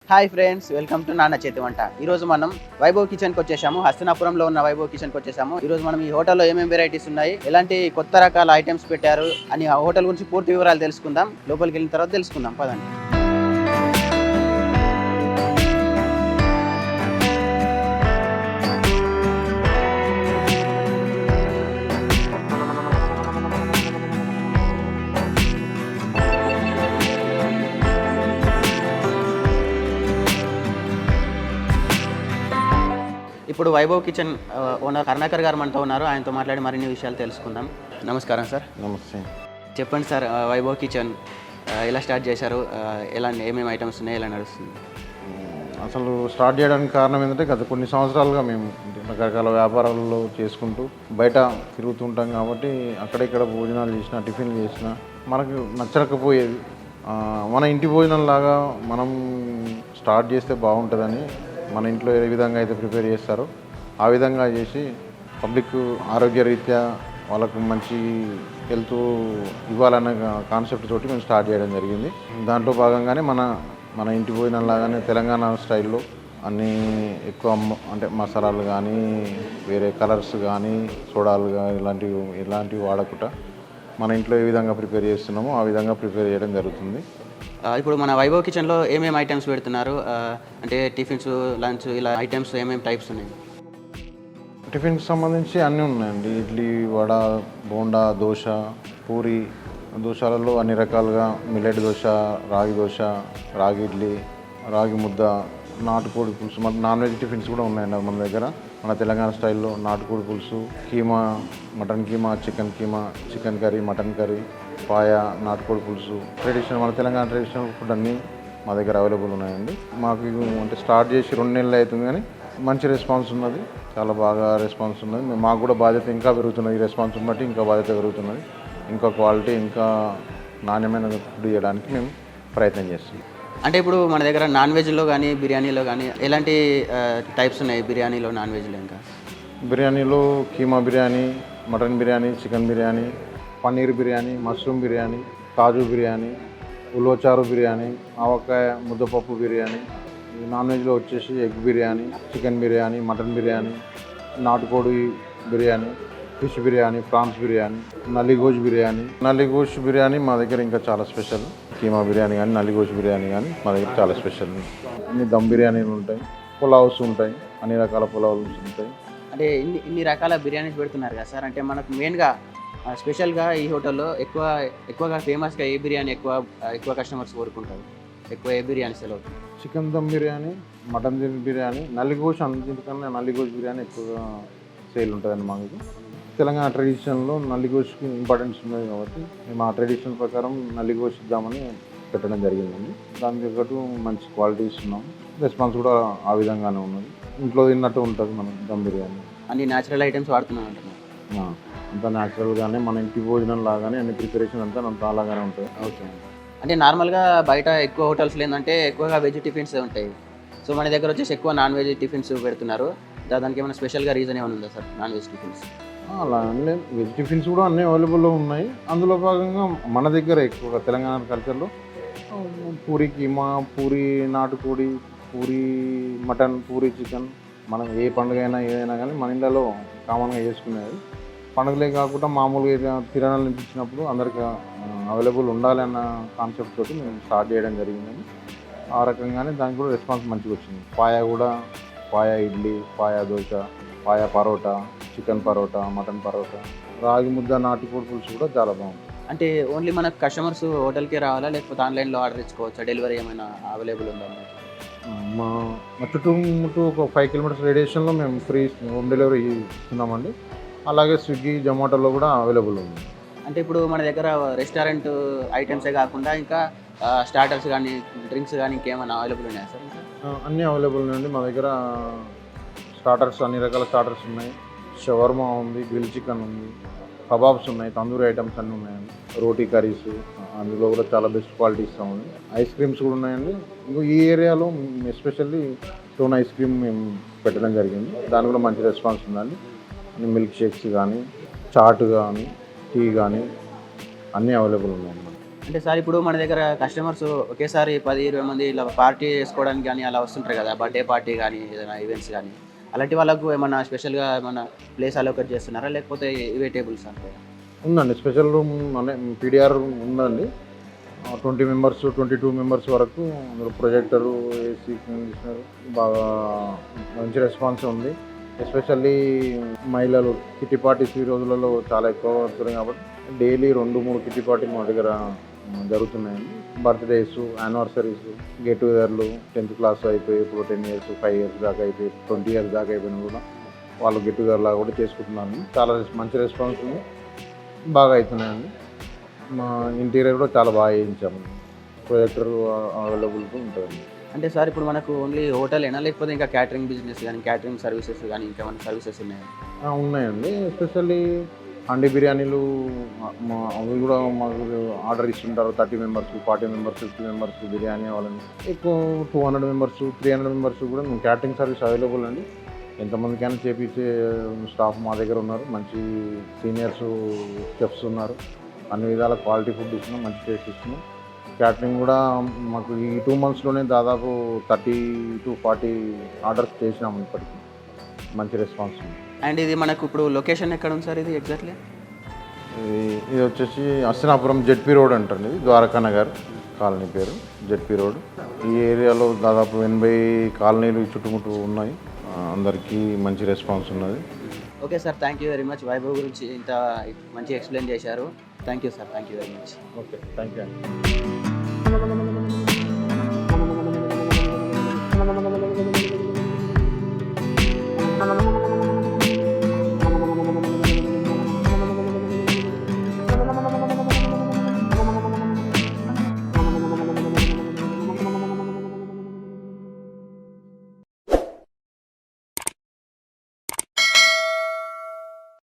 Hi friends, welcome to నాన్న చేతి వంట. ఈరోజు మనం వైభవ్ కిచెన్కి వచ్చేసాము. హస్తినాపురంలో ఉన్న వైభవ్ కిచెన్కి వచ్చేసాము. ఈరోజు మనం ఈ హోటల్లో ఏమేమి వెరైటీస్ ఉన్నాయి, ఎలాంటి కొత్త రకాల ఐటమ్స్ పెట్టారు అని ఆ హోటల్ గురించి పూర్తి వివరాలు తెలుసుకుందాం. లోపలికి వెళ్ళిన తర్వాత తెలుసుకుందాం, పదండి. ఇప్పుడు వైభవ్ కిచెన్ ఓనర్ కరుణాకర్ గారు మనతో ఉన్నారు. ఆయనతో మాట్లాడి మరిన్ని విషయాలు తెలుసుకుందాం. నమస్కారం సార్. నమస్తే. చెప్పండి సార్, వైభవ్ కిచెన్ ఎలా స్టార్ట్ చేశారు, ఎలా ఏమేమి ఐటమ్స్ ఉన్నాయి, ఎలా నడుస్తుంది? అసలు స్టార్ట్ చేయడానికి కారణం ఏంటంటే గత కొన్ని సంవత్సరాలుగా మేము రకరకాల వ్యాపారాలలో చేసుకుంటూ బయట తిరుగుతుంటాం కాబట్టి అక్కడిక్కడ భోజనాలు చేసినా టిఫిన్లు చేసినా మనకు నచ్చకపోయేది. మన ఇంటి భోజనం లాగా మనం స్టార్ట్ చేస్తే బాగుంటుందని మన ఇంట్లో ఏ విధంగా అయితే ప్రిపేర్ చేస్తారో ఆ విధంగా చేసి పబ్లిక్ ఆరోగ్యరీత్యా వాళ్ళకు మంచి హెల్త్ ఇవ్వాలన్న కాన్సెప్ట్ తోటి మేము స్టార్ట్ చేయడం జరిగింది. దాంట్లో భాగంగానే మన ఇంటి భోజనం లాగానే తెలంగాణ స్టైల్లో అన్నీ ఎక్కువ అంటే మసాలాలు కానీ వేరే కలర్స్ కానీ సోడాలు కానీ ఇలాంటివి వాడకుండా మన ఇంట్లో ఏ విధంగా ప్రిపేర్ చేస్తున్నామో ఆ విధంగా ప్రిపేర్ చేయడం జరుగుతుంది. ఇప్పుడు మన వైభవ్ కిచెన్లో ఏమేమి ఐటమ్స్ పెడుతున్నారు, అంటే టిఫిన్స్, లంచ్, ఇలా ఐటమ్స్ ఏమేమి టైప్స్ ఉన్నాయి? టిఫిన్కి సంబంధించి అన్నీ ఉన్నాయండి. ఇడ్లీ, వడ, బోండా, దోశ, పూరి. దోశలలో అన్ని రకాలుగా మిల్లెట్ దోశ, రాగి దోశ, రాగి ఇడ్లీ, రాగి ముద్ద, నాటుకోడి పులుసు. మన నాన్ వెజ్ టిఫిన్స్ కూడా ఉన్నాయండి మన దగ్గర. మన తెలంగాణ స్టైల్లో నాటుకోడి పులుసు, keema, mutton keema, chicken curry, mutton curry, paya, నాటుకోడి పులుసు, మన తెలంగాణ ట్రెడిషనల్ ఫుడ్ అన్నీ మా దగ్గర అవైలబుల్ ఉన్నాయండి. మాకు అంటే స్టార్ట్ చేసి 2 నెలలు అవుతుంది కానీ మంచి రెస్పాన్స్ ఉన్నది, చాలా బాగా రెస్పాన్స్ ఉన్నది. మాకు కూడా బాధ్యత ఇంకా పెరుగుతున్నది. ఈ రెస్పాన్స్ బట్టి ఇంకా బాధ్యత పెరుగుతున్నది. ఇంకా క్వాలిటీ, ఇంకా నాణ్యమైన ఫుడ్ చేయడానికి మేము ప్రయత్నం చేస్తున్నాం. అంటే ఇప్పుడు మన దగ్గర నాన్ వెజ్లో కానీ బిర్యానీలో కానీ ఎలాంటి టైప్స్ ఉన్నాయి? బిర్యానీలో, నాన్ వెజ్లో ఇంకా బిర్యానీలో keema biryani, mutton biryani, chicken biryani, paneer biryani, mushroom biryani, kaju biryani, ulavacharu biryani, avakaya muddapappu biryani. Non వెజ్లో వచ్చేసి egg biryani, chicken biryani, mutton biryani, నాటుకోడి బిర్యానీ, ఫిష్ బిర్యానీ, ప్రాన్స్ బిర్యానీ, నల్లిగోష్ బిర్యానీ మా దగ్గర ఇంకా చాలా స్పెషల్. కీమా బిర్యానీ కానీ నల్లిగోష్ బిర్యానీ కానీ మా దగ్గర చాలా స్పెషల్. అన్ని దమ్ బిర్యానీలు ఉంటాయి, పులావ్స్ ఉంటాయి, అన్ని రకాల పులావ్స్ ఉంటాయి. అంటే ఇన్ని రకాల బిర్యానీస్ పెడుతున్నారు కదా సార్, అంటే మనకు మెయిన్గా స్పెషల్గా ఈ హోటల్లో ఎక్కువగా ఫేమస్గా ఏ బిర్యానీ ఎక్కువ కస్టమర్స్ కోరుకుంటారు? ఎక్కువ ఏ బిర్యానీ సెల్ అవుతుంది? Chicken dum biryani, mutton biryani, nalligosht. అన్నింటికన్నా నల్లిగోష్ బిర్యానీ ఎక్కువగా సేల్ ఉంటుందండి మాకు. తెలంగాణ ట్రెడిషన్లో నల్లిగోష్కి ఇంపార్టెన్స్ ఉన్నది కాబట్టి మేము ఆ ట్రెడిషన్ ప్రకారం నల్లిగోష్ ఇద్దామని పెట్టడం జరిగిందండి. దానికి తగ్గట్టు మంచి క్వాలిటీ ఇస్తున్నాం. రెస్పాన్స్ కూడా ఆ విధంగానే ఉన్నది. ఇంట్లో తిన్నట్టు ఉంటుంది మన దమ్ బిర్యానీ. అన్ని న్యాచురల్ ఐటమ్స్ వాడుతున్నాం అంటున్నాం. అంతా న్యాచురల్గానే మన ఇంటి భోజనం లాగానే అన్ని ప్రిపరేషన్ అంతా అలాగానే ఉంటుంది. ఓకే. అంటే నార్మల్గా బయట ఎక్కువ హోటల్స్లో ఏంటంటే ఎక్కువగా వెజ్ టిఫిన్స్ ఉంటాయి. సో మన దగ్గర వచ్చేసి ఎక్కువ నాన్ వెజ్ టిఫిన్స్ పెడుతున్నారు. దానికి ఏమైనా స్పెషల్గా రీజన్ ఏమైనా ఉందా సార్? నాన్ వెజ్ టిఫిన్స్ అలా అంటే వెజ్ టిఫిన్స్ కూడా అన్నీ అవైలబుల్లో ఉన్నాయి. అందులో భాగంగా మన దగ్గర ఎక్కువగా తెలంగాణ కల్చర్లో పూరి కీమా, పూరి నాటుకోడి, పూరి మటన్, పూరి చికెన్. మనం ఏ పండుగ అయినా ఏదైనా కానీ మన ఇళ్ళలో కామన్గా చేసుకునేది. పండుగలే కాకుండా మామూలుగా తిరణాలు నింపించినప్పుడు అందరికి అవైలబుల్ ఉండాలి అన్న కాన్సెప్ట్ తోటి మేము స్టార్ట్ చేయడం జరిగిందని. ఆ రకంగానే దానికి కూడా రెస్పాన్స్ మంచిగా వచ్చింది. పాయ ఇడ్లీ, పాయ దోశ, పాయ పరోటా, చికెన్ పరోటా, మటన్ పరోటా, రాగి ముద్ద, నాటుకోడి పులుసు కూడా చాలా బాగుంటుంది. అంటే ఓన్లీ మనకు కస్టమర్స్ హోటల్కే రావాలా, లేకపోతే ఆన్లైన్లో ఆర్డర్ ఇచ్చుకోవచ్చా? డెలివరీ ఏమైనా అవైలబుల్ ఉందా? మా చుట్టూ ఒక 5 కిలోమీటర్స్ రేడియేషన్లో మేము ఫ్రీ హోమ్ డెలివరీ ఇస్తున్నామండి. అలాగే స్విగ్గీ, జొమాటోలో కూడా అవైలబుల్ ఉంది. అంటే ఇప్పుడు మన దగ్గర రెస్టారెంట్ ఐటమ్సే కాకుండా ఇంకా స్టార్టర్స్ కానీ, డ్రింక్స్ కానీ ఇంకేమైనా అవైలబుల్ ఉన్నాయా సార్? అన్నీ అవైలబుల్ ఉన్నాయండి మా దగ్గర. స్టార్టర్స్ అన్ని రకాల స్టార్టర్స్ ఉన్నాయి. షవర్మా ఉంది, గ్రిల్ చికెన్ ఉంది, కబాబ్స్ ఉన్నాయి, తందూరి ఐటమ్స్ అన్నీ ఉన్నాయండి. రోటీ కర్రీస్, అందులో కూడా చాలా బెస్ట్ క్వాలిటీ ఇస్తామండి. ఐస్ క్రీమ్స్ కూడా ఉన్నాయండి. ఇంకో ఈ ఏరియాలో ఎస్పెషల్లీ స్టోన్ ఐస్ క్రీమ్ మేము పెట్టడం జరిగింది. దాని కూడా మంచి రెస్పాన్స్ ఉందండి. మిల్క్ షేక్స్ కానీ, చాట్ కానీ, టీ కానీ అన్నీ అవైలబుల్ ఉన్నాయండి. అంటే సార్ ఇప్పుడు మన దగ్గర కస్టమర్స్ ఒకేసారి 10-20 మంది ఇలా పార్టీ చేసుకోవడానికి కానీ అలా వస్తుంటారు కదా, బర్త్డే పార్టీ కానీ ఏదైనా ఈవెంట్స్ కానీ, అలాంటి వాళ్ళకు ఏమన్నా స్పెషల్గా ఏమన్నా ప్లేస్ అలోకేట్ చేస్తున్నారా, లేకపోతే ఇవే టేబుల్స్ అంటే? ఉందండి, స్పెషల్ రూమ్ అనే పీడిఆర్ ఉందండి. 20 మెంబర్స్ 22 మెంబర్స్ వరకు అందులో ప్రొజెక్టరు, ఏసీ, కండిషనర్ బాగా మంచి రెస్పాన్స్ ఉంది. ఎస్పెషల్లీ మహిళలు కిట్టి పార్టీస్ ఈ రోజులలో చాలా ఎక్కువ పడుతున్నాయి కాబట్టి డైలీ 2-3 కిట్టి పార్టీలు మా దగ్గర జరుగుతున్నాయండి. బర్త్డేస్, యానివర్సరీస్, గెట్ టుగెదర్లు, 10th క్లాస్ అయిపోయి ఇప్పుడు 10 years 5 years దాకా అయిపోయి 20 years దాకా అయిపోయినా కూడా వాళ్ళు గెట్ టుగెదర్ లాగా కూడా చేసుకుంటున్నాను. చాలా మంచి రెస్పాన్స్ ఉంది, బాగా అవుతున్నాయండి. మా ఇంటీరియర్ కూడా చాలా బాగా వేయించాము. ప్రొజెక్టర్ అవైలబుల్గా ఉంటుందండి. అంటే సార్ ఇప్పుడు మనకు ఓన్లీ హోటలేనా, లేకపోతే ఇంకా క్యాటరింగ్ బిజినెస్ కానీ, క్యాటరింగ్ సర్వీసెస్ కానీ ఇంకేమైనా సర్వీసెస్ ఉన్నాయా? ఉన్నాయండి. ఎస్పెషల్లీ హండీ బిర్యానీలు అవి కూడా మాకు ఆర్డర్ ఇస్తుంటారు. 30 మెంబర్స్, 40 మెంబర్స్, 50 మెంబర్స్ బిర్యానీ వాళ్ళని, ఎక్కువ 200 మెంబర్స్, 300 మెంబర్స్ కూడా మేము క్యాటరింగ్ సర్వీస్ అవైలబుల్ అండి. ఎంతమందికైనా చేపించే స్టాఫ్ మా దగ్గర ఉన్నారు. మంచి సీనియర్స్ చెఫ్స్ ఉన్నారు. అన్ని విధాల క్వాలిటీ ఫుడ్ ఇస్తున్నాం, మంచి టేస్ట్ ఇస్తున్నాం. క్యాటరింగ్ కూడా మాకు ఈ 2 monthsలోనే దాదాపు 30 to 40 ఆర్డర్స్ చేసినాము ఇప్పటికి. మంచి రెస్పాన్స్ ఉంది. అండ్ ఇది మనకు ఇప్పుడు లొకేషన్ ఎక్కడ ఉంది సార్ ఇది ఎగ్జాక్ట్లీ? ఇది వచ్చేసి హస్తినాపురం జెడ్పీ రోడ్ అంటారు. ఇది ద్వారకా నగర్ కాలనీ పేరు జెడ్పీ రోడ్. ఈ ఏరియాలో దాదాపు 80 కాలనీలు చుట్టుముట్టు ఉన్నాయి. అందరికీ మంచి రెస్పాన్స్ ఉన్నది. Okay sir, thank you very much. Vaibhav గురించి ఇంత మంచి ఎక్స్ప్లెయిన్ చేశారు. Thank you sir, thank you very much. Okay, thank you అండి.